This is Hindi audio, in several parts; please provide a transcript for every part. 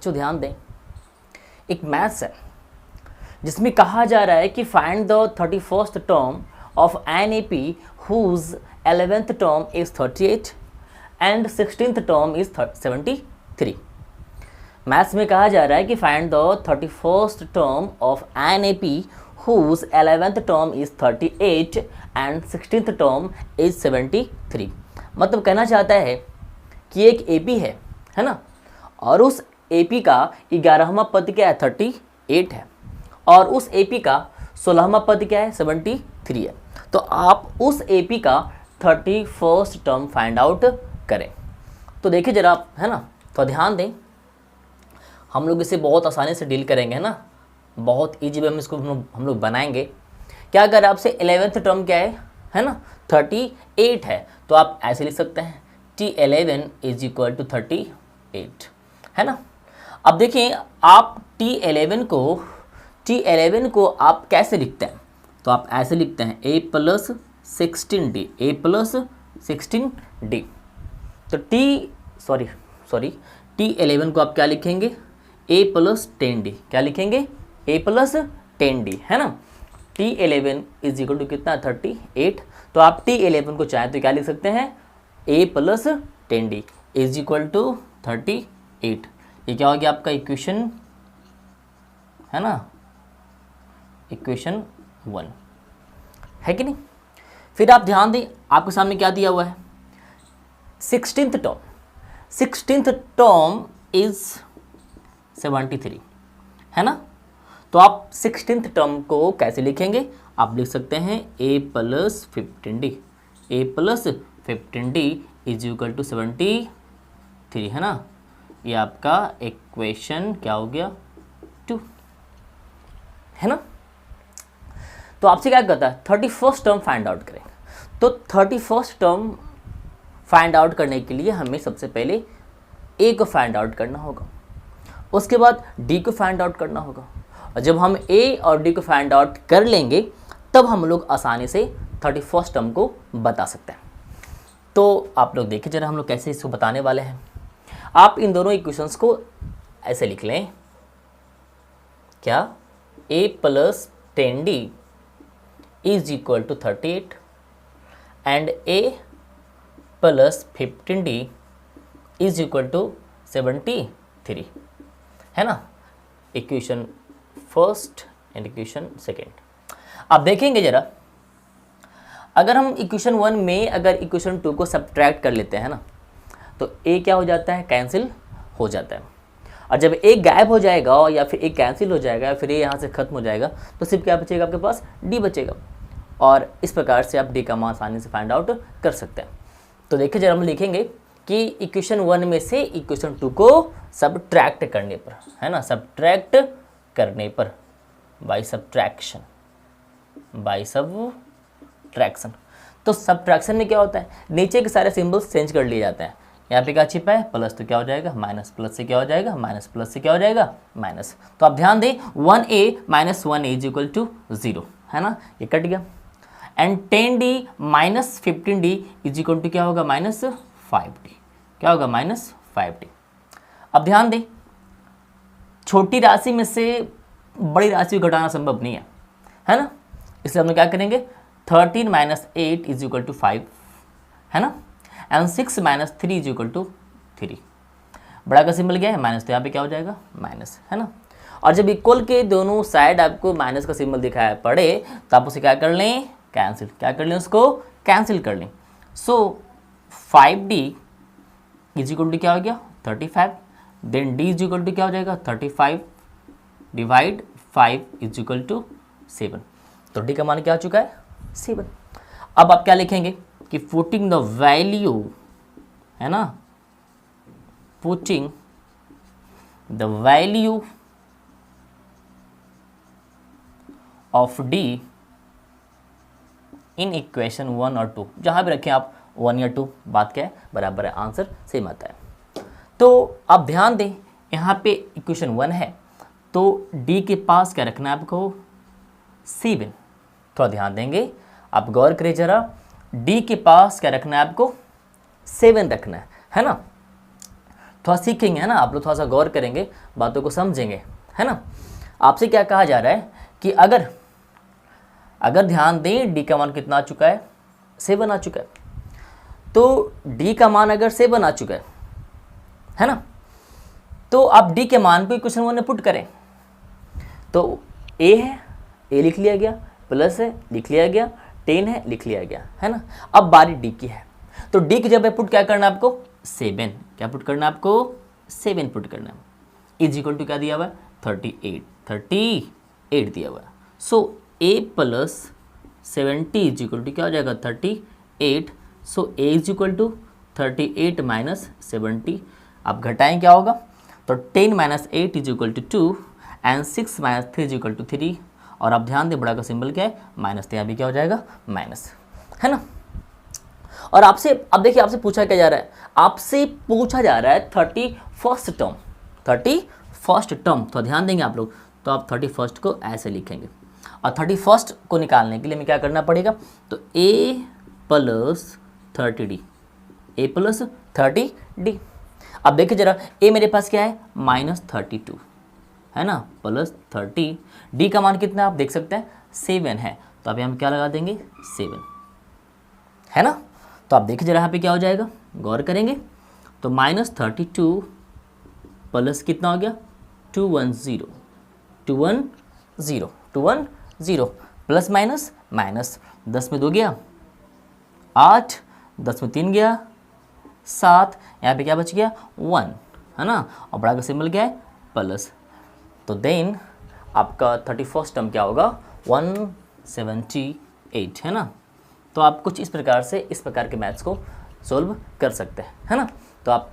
बच्चों ध्यान दें, एक मैथ्स है जिसमें कहा जा रहा है कि find the 31st term of an A P whose 11th term is 38 and 16th term is 73। Maths में कहा जा रहा है कि find the 31st term of an A P whose 11th term is 38 and 16th term is 73। मतलब कहना चाहता है कि एक ए पी है ना, और उस ए पी का 11वां पद क्या है, 38 है, और उस ए पी का 16वां पद क्या है, 73 है। तो आप उस ए पी का 31st टर्म फाइंड आउट करें। तो देखिए जरा आप, है ना, तो ध्यान दें, हम लोग इसे बहुत आसानी से डील करेंगे, है ना, बहुत ईजी वे में इसको हम लोग बनाएंगे। क्या अगर आपसे 11th टर्म क्या है ना, 38 है, तो आप ऐसे लिख सकते हैं T11 इज इक्वल टू 38, है ना। अब देखिए आप T11 को आप कैसे लिखते हैं, तो आप ऐसे लिखते हैं a प्लस 16d। तो T11 को आप क्या लिखेंगे, a प्लस 10d। क्या लिखेंगे, a प्लस 10d, है ना। T11 इज इक्वल टू कितना, 38। तो आप T11 को चाहें तो क्या लिख सकते हैं, a plus 10d is equal to 38। ये क्या हो गया आपका इक्वेशन, है ना, इक्वेशन 1 है कि नहीं। फिर आप ध्यान दें, आपके सामने क्या दिया हुआ है, 16th टर्म इज 73, है ना। तो आप 16th टर्म को कैसे लिखेंगे, आप लिख सकते हैं a plus 15d is equal to 73, है ना। ये आपका इक्वेशन क्या हो गया, 2, है ना। तो आपसे क्या कहता है, 31st टर्म फाइंड आउट करें। तो 31st टर्म फाइंड आउट करने के लिए हमें सबसे पहले a को फाइंड आउट करना होगा, उसके बाद d को फाइंड आउट करना होगा, और जब हम a और d को फाइंड आउट कर लेंगे तब हम लोग आसानी से 31st टर्म को बता सकते हैं। तो आप लोग देखिए जरा हम लोग कैसे इसको बताने वाले हैं। आप इन दोनों इक्वेशंस को ऐसे लिख लें, क्या, a plus 10d is equal to 38 and a plus 15d is equal to 73, है ना, equation first and equation second. अब देखेंगे जरा, अगर हम इक्वेशन 1 में अगर इक्वेशन 2 को सब्ट्रैक्ट कर लेते हैं ना, तो a क्या हो जाता है, कैंसिल हो जाता है, और जब a गायब हो जाएगा या फिर a कैंसिल हो जाएगा या फिर a यहाँ से खत्म हो जाएगा, तो सिर्फ क्या बचेगा आपके पास, d बचेगा, और इस प्रकार से आप d का मान आसानी से फाइंड आउट कर सकते हैं। तो देखिए जरा हम लिखेंगे कि इक्वेशन 1 में से इक्वेशन 2 को सब्ट्रैक्ट करने पर, है ना, सब्ट्रैक्ट करने पर, बाय सब्ट्रैक्शन। ट्रैक्शन। तो सब्ट्रैक्शन में क्या होता है, नीचे के सारे सिंबल्स चेंज कर लिए जाते हैं। यहाँ पे क्या छिपा है, प्लस, तो क्या हो जाएगा माइनस, प्लस से क्या हो जाएगा माइनस, प्लस से क्या हो जाएगा माइनस। तो आप ध्यान दें 1a minus 1a is equal to 0, है ना, ये कट गया। And 10d minus 15d is equal to क्या होगा, माइनस 5d। क्या होगा, माइनस 5d। अब ध्यान दें, छोटी राशि में से बड़ी राशि को घटाना संभव नहीं है ना, इसलिए हम लोग क्या करेंगे, 13 माइनस 8 इज इक्वल टू 5, है ना, and 6 minus 3 is equal to 3। बड़ा का सिंबल क्या है, माइनस, तो यहाँ पे क्या हो जाएगा माइनस, है ना। और जब इक्वल के दोनों साइड आपको माइनस का सिंबल दिखाया पड़े तो आप उसे क्या कर लें, कैंसिल, क्या कर लें, उसको कैंसिल कर लें। सो 5d इज इक्वल टू क्या हो गया 35, then d is equal to क्या हो जाएगा 35 डिवाइड 5 इज इक्वल टू 7। तो d का मान क्या आ चुका है 7। अब आप क्या लिखेंगे कि पुटिंग द वैल्यू, है ना, putting the value of d in equation 1 और 2, जहां भी रखें आप 1 या 2, बात क्या है बराबर है, आंसर सेम आता है। तो आप ध्यान दें, यहाँ पे इक्वेशन 1 है तो d के पास क्या रखना है आपको 7। थोड़ा ध्यान देंगे, आप गौर करें जरा, d के पास क्या रखना है आपको 7 रखना है ना। थोड़ा सीखेंगे, है ना, आप लोग थोड़ा सा गौर करेंगे, बातों को समझेंगे, है ना। आपसे क्या कहा जा रहा है कि अगर ध्यान दें डी का मान कितना आ चुका है, 7 आ चुका है। तो डी का मान अगर 7 आ चुका है ना, तो आप डी के मान को क्वेश्चन 1 में पुट करें। तो ए है, ए लिख लिया गया, प्लस है लिख लिया गया, 10 है लिख लिया गया, है ना। अब बारी डी की है, तो डी की जगह पुट क्या करना है आपको, 7, क्या पुट करना है आपको, 7 पुट करना है। इज इक्वल टू क्या दिया हुआ है, 38 दिया हुआ है। So A plus 70 is equal to क्या हो जाएगा, 38। So A is equal to 38 minus 70। आप घटाएं क्या होगा, तो 10 minus 8 is equal to 2 and 6 minus 3 is equal to 3। और आप ध्यान दें बड़ा का सिंबल क्या है, माइनस, तो यहाँ भी क्या हो जाएगा, माइनस, है ना। और आपसे अब देखिए आपसे पूछा क्या जा रहा है, आपसे पूछा जा रहा है 31st टर्म, 31st टर्म। तो ध्यान देंगे आप लोग, तो आप 31st को ऐसे लिखेंगे, और 31st को निकालने के लिए हमें क्या करना पड़ेगा, तो a plus 30d, a plus 30d। अब देखिए जरा, a मेरे पास क्या है, -32, है ना, प्लस 30, d का मान कितना आप देख सकते हैं, 7 है। तो अभी हम क्या लगा देंगे, 7, है ना। तो आप देखिए जरा यहाँ पे क्या हो जाएगा, गौर करेंगे, तो -32 प्लस कितना हो गया, 210 प्लस माइनस माइनस, 10 में 2 गया 8, 10 में 3 गया 7, यहाँ पे क्या बच गया 1, है ना, और बड़ा का सिंबल क्या है, प्लस। तो देन आपका 31st टर्म क्या होगा, 178, है ना। तो आप कुछ इस प्रकार से इस प्रकार के मैथ्स को सोल्व कर सकते हैं, है ना। तो आप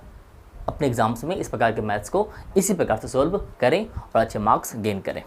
अपने एग्जाम्स में इस प्रकार के मैथ्स को इसी प्रकार से सोल्व करें और अच्छे मार्क्स गेन करें।